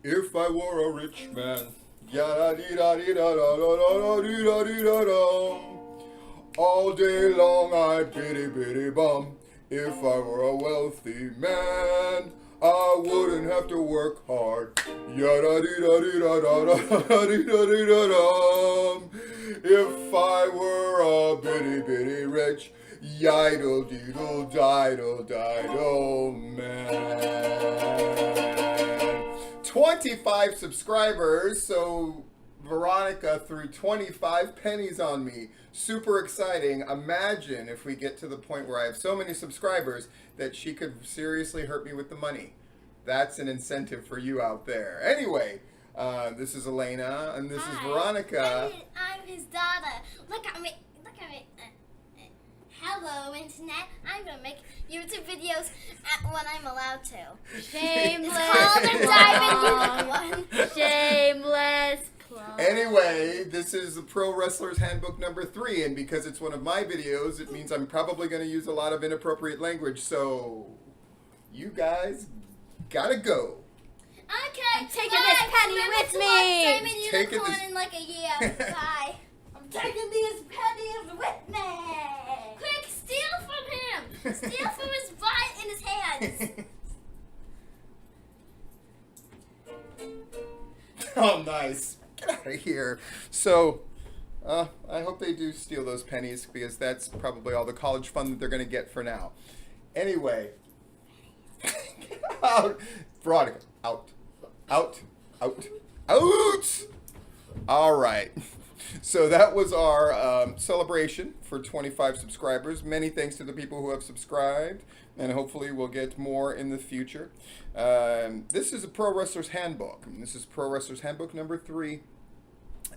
If I were a rich man, yada dee da dee da da da da dee da dee da da. All day long I bitty bitty bum. If I were a wealthy man, I wouldn't have to work hard. Yada dee da dee da da da dee da dee da da. If I were a bitty bitty rich, yidle deedle diddle diddle man. 25 subscribers, so Veronica threw 25 pennies on me. Super exciting. Imagine if we get to the point where I have so many subscribers that she could seriously hurt me with the money. That's an incentive for you out there. Anyway, this is Elena, and this is Veronica. I'm his daughter. Look at me. Look at me. Hello, Internet. I'm going to make YouTube videos when I'm allowed to. Shameless. Call the Diamond Unicorn. Shameless plug. Anyway, this is the Pro Wrestler's Handbook number 3, and because it's one of my videos, it means I'm probably going to use a lot of inappropriate language, so you guys gotta go. Okay. I'm taking this penny with me. Diamond Taking Unicorn this- in like a year. Bye. I'm taking these pennies with me. Quick, steal from him. Steal from his butt in his hands. Oh, nice. Get out of here. So, I hope they do steal those pennies because that's probably all the college fund that they're going to get for now. Anyway. Out. Veronica. Out. Out. Out. Out. All right. So that was our celebration for 25 subscribers. Many thanks to the people who have subscribed, and hopefully we'll get more in the future. This is a Pro Wrestler's Handbook. This is Pro Wrestler's Handbook number 3.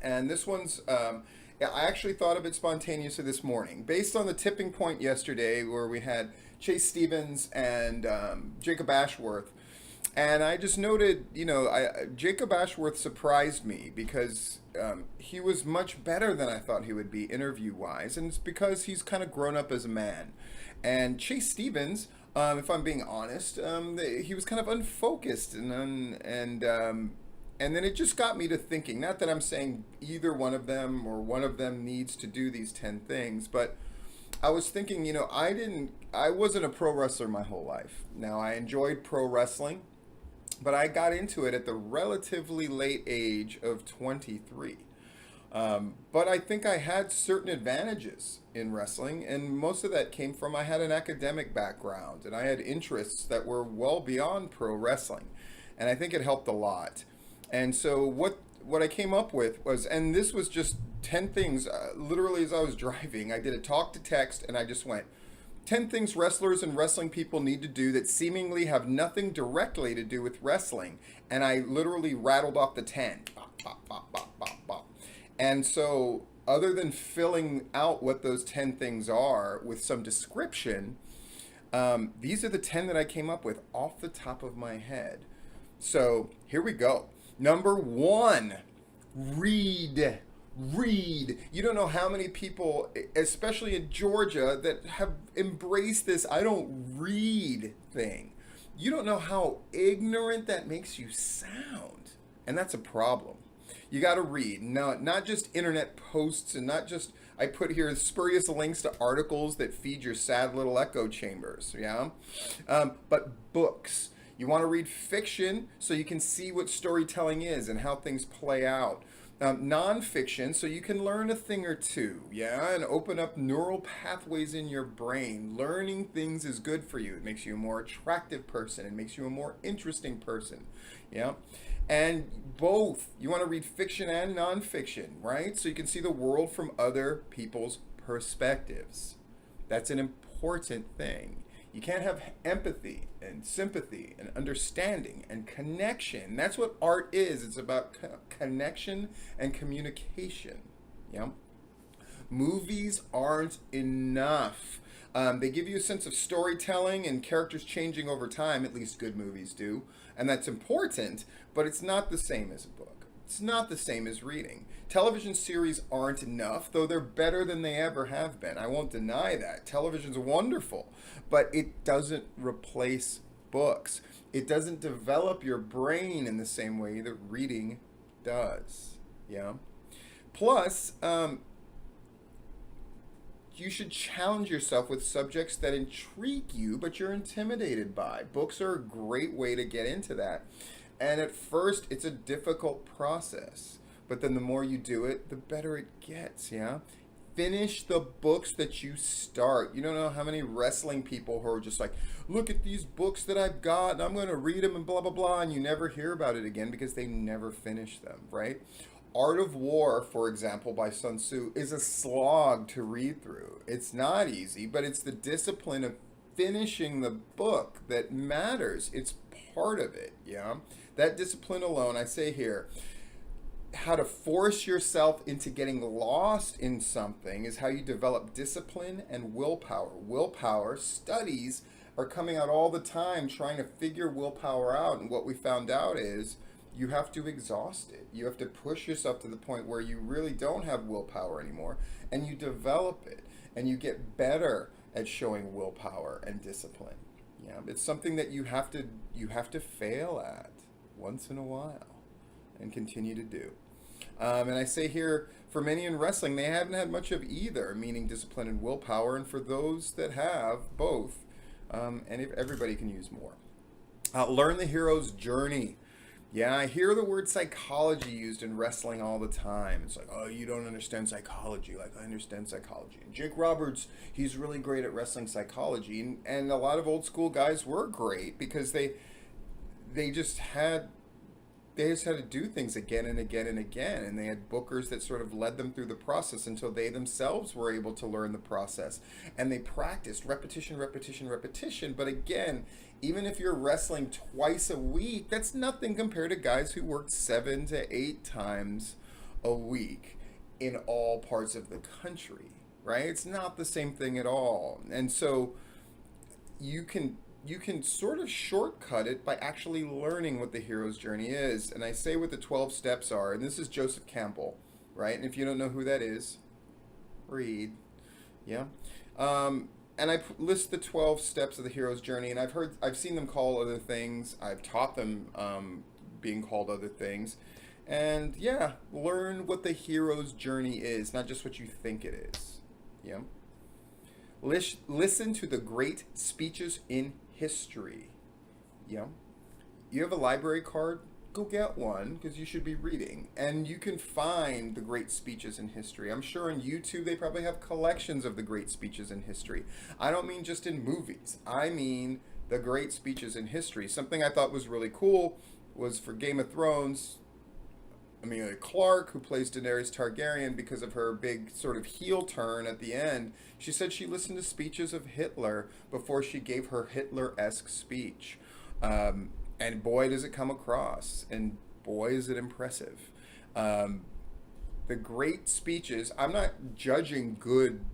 And this one's, I actually thought of it spontaneously this morning. Based on the tipping point yesterday where we had Chase Stevens and Jacob Ashworth. And I just noted, Jacob Ashworth surprised me because he was much better than I thought he would be interview-wise. And it's because he's kind of grown up as a man. And Chase Stevens, if I'm being honest, he was kind of unfocused. And then it just got me to thinking, not that I'm saying either one of them or one of them needs to do these 10 things, but I was thinking, I wasn't a pro wrestler my whole life. Now, I enjoyed pro wrestling, but I got into it at the relatively late age of 23. But I think I had certain advantages in wrestling, and most of that came from I had an academic background, and I had interests that were well beyond pro wrestling, and I think it helped a lot. And so what I came up with was, and this was just 10 things, literally as I was driving, I did a talk to text, and I just went, 10 things wrestlers and wrestling people need to do that seemingly have nothing directly to do with wrestling. And I literally rattled off the 10. Bop, bop, bop, bop, bop, bop. And so other than filling out what those 10 things are with some description, these are the 10 that I came up with off the top of my head. So here we go. Number 1, read. Read. You don't know how many people, especially in Georgia, that have embraced this I don't read thing. You don't know how ignorant that makes you sound. And that's a problem. You got to read. No, not just internet posts and not just, I put here spurious links to articles that feed your sad little echo chambers. Yeah. But books. You want to read fiction so you can see what storytelling is and how things play out. Nonfiction, so you can learn a thing or two, yeah, and open up neural pathways in your brain. Learning things is good for you. It makes you a more attractive person. It makes you a more interesting person, yeah. And both, you want to read fiction and nonfiction, right? So you can see the world from other people's perspectives. That's an important thing. You can't have empathy and sympathy and understanding and connection. That's what art is. It's about connection and communication. Yeah. Movies aren't enough. They give you a sense of storytelling and characters changing over time. At least good movies do. And that's important, but it's not the same as a book. It's not the same as reading. Television series aren't enough, though they're better than they ever have been. I won't deny that. Television's wonderful, but it doesn't replace books. It doesn't develop your brain in the same way that reading does. Yeah. Plus, you should challenge yourself with subjects that intrigue you, but you're intimidated by. Books are a great way to get into that. And at first, it's a difficult process. But then the more you do it, the better it gets, yeah? Finish the books that you start. You don't know how many wrestling people who are just like, look at these books that I've got, and I'm going to read them and blah, blah, blah, and you never hear about it again because they never finish them, right? Art of War, for example, by Sun Tzu, is a slog to read through. It's not easy, but it's the discipline of finishing the book that matters. It's part of it, yeah? That discipline alone, I say here, how to force yourself into getting lost in something is how you develop discipline and willpower. Willpower studies are coming out all the time trying to figure willpower out, and what we found out is you have to exhaust it. You have to push yourself to the point where you really don't have willpower anymore, and you develop it, and you get better at showing willpower and discipline. Yeah, it's something that you have to fail at once in a while and continue to do. And I say here, for many in wrestling, they haven't had much of either, meaning discipline and willpower. And for those that have both, and if everybody can use more. Learn the hero's journey. Yeah, I hear the word psychology used in wrestling all the time. It's like, oh, you don't understand psychology. Like, I understand psychology. And Jake Roberts, he's really great at wrestling psychology. And a lot of old school guys were great because they just had to do things again and again and again, and they had bookers that sort of led them through the process until they themselves were able to learn the process, and they practiced repetition, but again, even if you're wrestling twice a week, that's nothing compared to guys who worked 7 to 8 times a week in all parts of the country, right? It's not the same thing at all. And so you can sort of shortcut it by actually learning what the hero's journey is. And I say what the 12 steps are, and this is Joseph Campbell, right? And if you don't know who that is, read, yeah? And I list the 12 steps of the hero's journey, and I've seen them call other things. I've taught them being called other things. And yeah, learn what the hero's journey is, not just what you think it is, yeah? Listen to the great speeches in history. Yeah. You have a library card? Go get one, because you should be reading. And you can find the great speeches in history. I'm sure on YouTube they probably have collections of the great speeches in history. I don't mean just in movies. I mean the great speeches in history. Something I thought was really cool was for Game of Thrones, Emilia Clarke, who plays Daenerys Targaryen, because of her big sort of heel turn at the end, she said she listened to speeches of Hitler before she gave her Hitler-esque speech. And boy, does it come across, and boy, is it impressive. The great speeches, I'm not judging good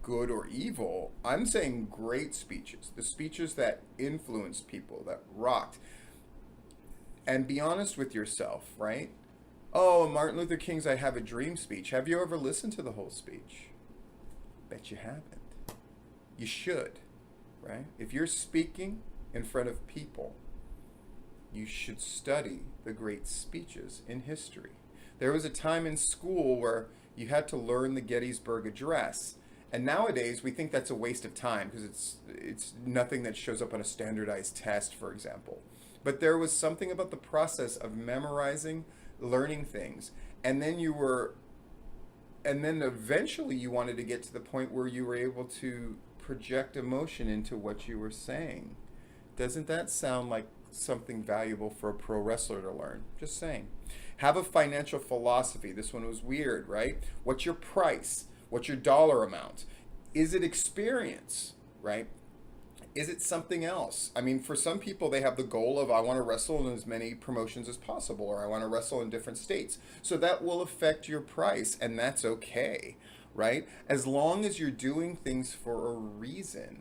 or evil. I'm saying great speeches, the speeches that influenced people, that rocked. And be honest with yourself, right? Oh, Martin Luther King's I Have a Dream speech. Have you ever listened to the whole speech? Bet you haven't. You should, right? If you're speaking in front of people, you should study the great speeches in history. There was a time in school where you had to learn the Gettysburg Address. And nowadays, we think that's a waste of time because it's nothing that shows up on a standardized test, for example. But there was something about the process of memorizing, learning things, and then eventually you wanted to get to the point where you were able to project emotion into what you were saying. Doesn't that sound like something valuable for a pro wrestler to learn? Just saying. Have a financial philosophy. This one was weird, right? What's your price? What's your dollar amount? Is it experience, right? Is it something else? I mean, for some people, they have the goal of, I want to wrestle in as many promotions as possible, or I want to wrestle in different states. So that will affect your price, and that's okay, right? As long as you're doing things for a reason.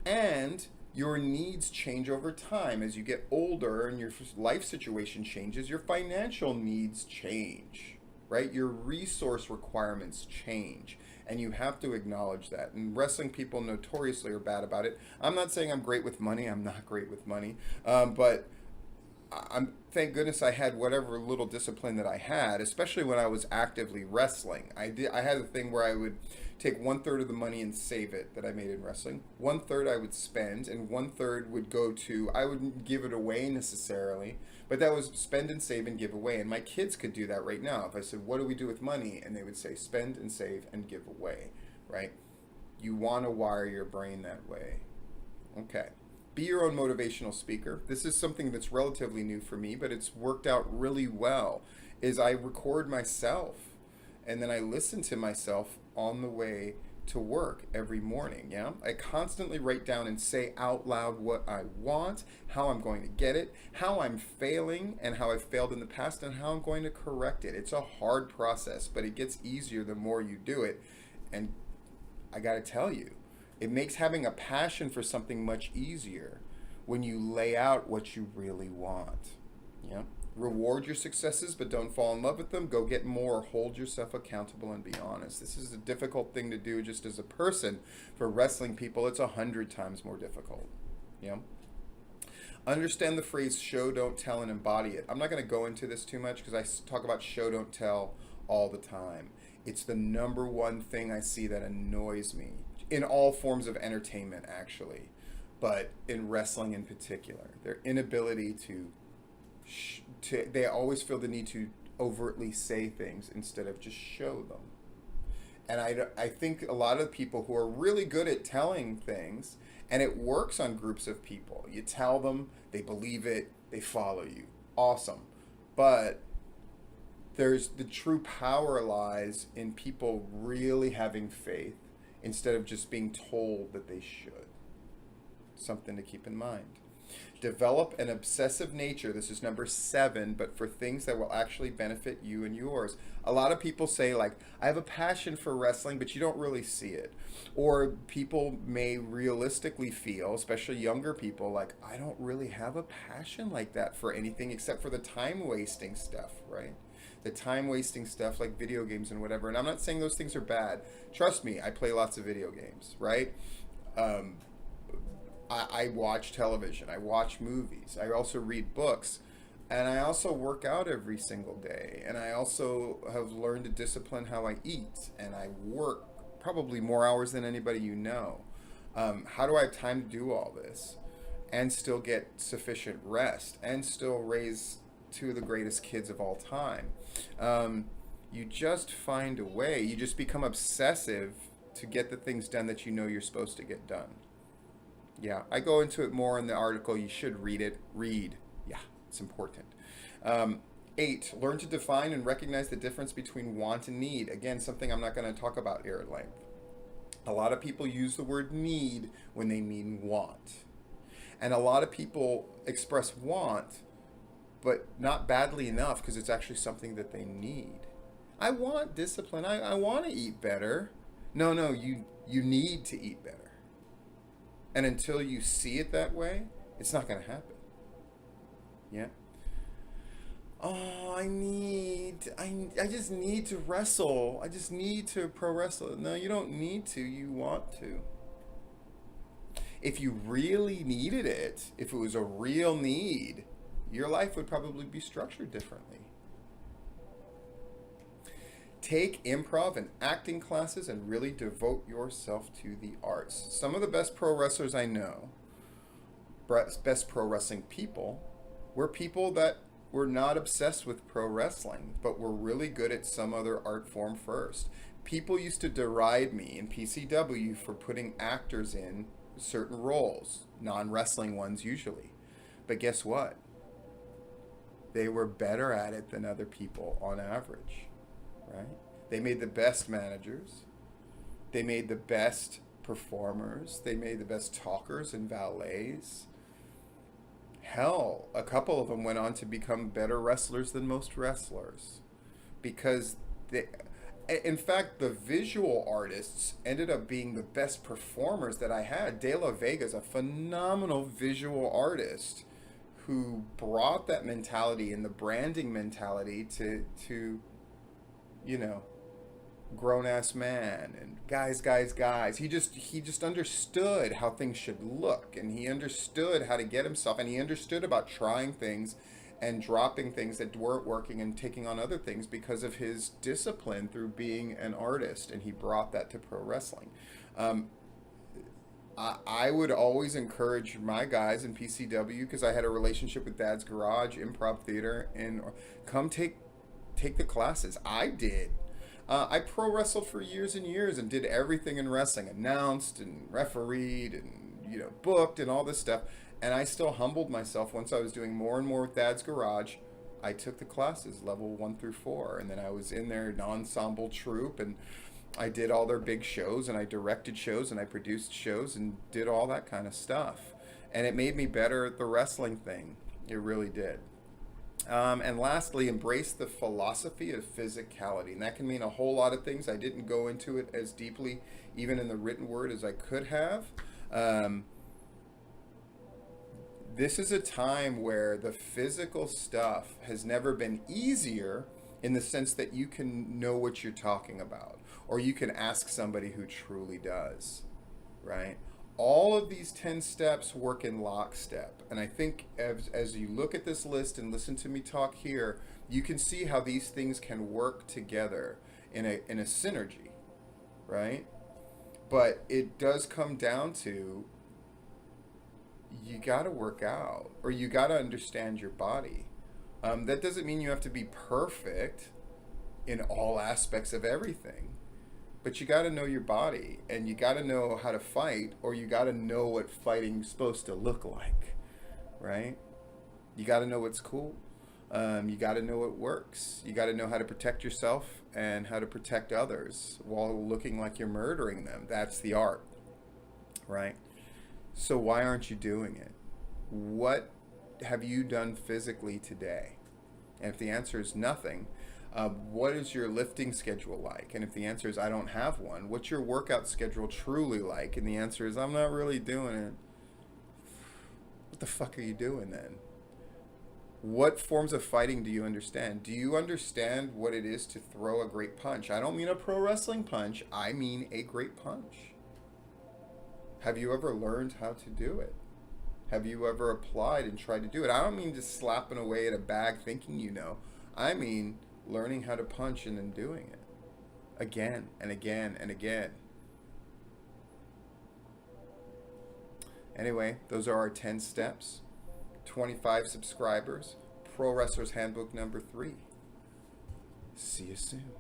And your needs change over time. As you get older and your life situation changes, your financial needs change, right? Your resource requirements change, and you have to acknowledge that. And wrestling people notoriously are bad about it. I'm not saying I'm great with money. I'm not great with money, but I'm thank goodness I had whatever little discipline that I had, especially when I was actively wrestling. I had a thing where I would take 1/3 of the money and save it that I made in wrestling. 1/3 I would spend, and 1/3 would go to, I wouldn't give it away necessarily, but that was spend and save and give away. And my kids could do that right now. If I said, what do we do with money? And they would say, spend and save and give away, right? You want to wire your brain that way. Okay. Be your own motivational speaker. This is something that's relatively new for me, but it's worked out really well. Is I record myself, and then I listen to myself on the way to work every morning. Yeah, I constantly write down and say out loud what I want, how I'm going to get it, how I'm failing, and how I've failed in the past, and how I'm going to correct it. It's a hard process, but it gets easier the more you do it. And I got to tell you, it makes having a passion for something much easier when you lay out what you really want. Yeah. Reward your successes, but don't fall in love with them. Go get more. Hold yourself accountable and be honest. This is a difficult thing to do just as a person. For wrestling people, it's 100 times more difficult. Yeah. Understand the phrase show, don't tell, and embody it. I'm not going to go into this too much because I talk about show, don't tell all the time. It's the number one thing I see that annoys me in all forms of entertainment, actually, but in wrestling in particular. Their inability to they always feel the need to overtly say things instead of just show them. And I think a lot of people who are really good at telling things, and it works on groups of people. You tell them, they believe it, they follow you. Awesome. But there's the true power lies in people really having faith instead of just being told that they should. Something to keep in mind. Develop an obsessive nature. This is number 7, but for things that will actually benefit you and yours. A lot of people say, like, I have a passion for wrestling, but you don't really see it. Or people may realistically feel, especially younger people, like, I don't really have a passion like that for anything except for the time-wasting stuff, right? The time-wasting stuff like video games and whatever. And I'm not saying those things are bad. Trust me, I play lots of video games, right? I watch television. I watch movies. I also read books. And I also work out every single day. And I also have learned to discipline how I eat. And I work probably more hours than anybody you know. How do I have time to do all this and still get sufficient rest and still raise 2 of the greatest kids of all time? You just find a way. You just become obsessive to get the things done that you know you're supposed to get done. Yeah, I go into it more in the article. You should read it. Read. Yeah, it's important. 8, learn to define and recognize the difference between want and need. Again, something I'm not going to talk about here at length. A lot of people use the word need when they mean want. And a lot of people express want, but not badly enough because it's actually something that they need. I want discipline. I want to eat better. No, you need to eat better. And until you see it that way, it's not going to happen. Yeah. Oh, I just need to wrestle. I just need to pro wrestle. No, you don't need to. You want to. If you really needed it, if it was a real need, your life would probably be structured differently. Take improv and acting classes and really devote yourself to the arts. Some of the best pro wrestlers I know, best pro wrestling people, were people that were not obsessed with pro wrestling, but were really good at some other art form first. People used to deride me in PCW for putting actors in certain roles, non-wrestling ones usually. But guess what? They were better at it than other people on average. Right? They made the best managers. They made the best performers. They made the best talkers and valets. Hell, a couple of them went on to become better wrestlers than most wrestlers. Because in fact, the visual artists ended up being the best performers that I had. De La Vega is a phenomenal visual artist who brought that mentality and the branding mentality to you know, grown ass man and guys. He just understood how things should look, and he understood how to get himself, and he understood about trying things and dropping things that weren't working and taking on other things because of his discipline through being an artist, and he brought that to pro wrestling. I would always encourage my guys in PCW, because I had a relationship with Dad's Garage Improv Theater, and come take the classes. I did. I pro wrestled for years and years and did everything in wrestling, announced and refereed and, you know, booked and all this stuff. And I still humbled myself once I was doing more and more with Dad's Garage. I took the classes, level 1 through 4, and then I was in their ensemble troupe, and I did all their big shows, and I directed shows, and I produced shows, and did all that kind of stuff. And it made me better at the wrestling thing. It really did. And lastly, embrace the philosophy of physicality. And that can mean a whole lot of things. I didn't go into it as deeply, even in the written word, as I could have. This is a time where the physical stuff has never been easier, in the sense that you can know what you're talking about, or you can ask somebody who truly does, right? All of these 10 steps work in lockstep. And I think as you look at this list and listen to me talk here, you can see how these things can work together in a synergy, right? But it does come down to, you got to work out, or you got to understand your body. That doesn't mean you have to be perfect in all aspects of everything, but you got to know your body, and you got to know how to fight, or you got to know what fighting's supposed to look like, right? You got to know what's cool. You got to know what works. You got to know how to protect yourself and how to protect others while looking like you're murdering them. That's the art, right? So why aren't you doing it? What have you done physically today? And if the answer is nothing, what is your lifting schedule like? And if the answer is I don't have one, what's your workout schedule truly like? And the answer is I'm not really doing it. What the fuck are you doing then? What forms of fighting do you understand? Do you understand what it is to throw a great punch? I don't mean a pro wrestling punch. I mean a great punch. Have you ever learned how to do it? Have you ever applied and tried to do it? I don't mean just slapping away at a bag thinking you know. I mean learning how to punch and then doing it again and again and again. Anyway, those are our 10 steps. 25 subscribers. Pro Wrestler's Handbook number 3. See you soon.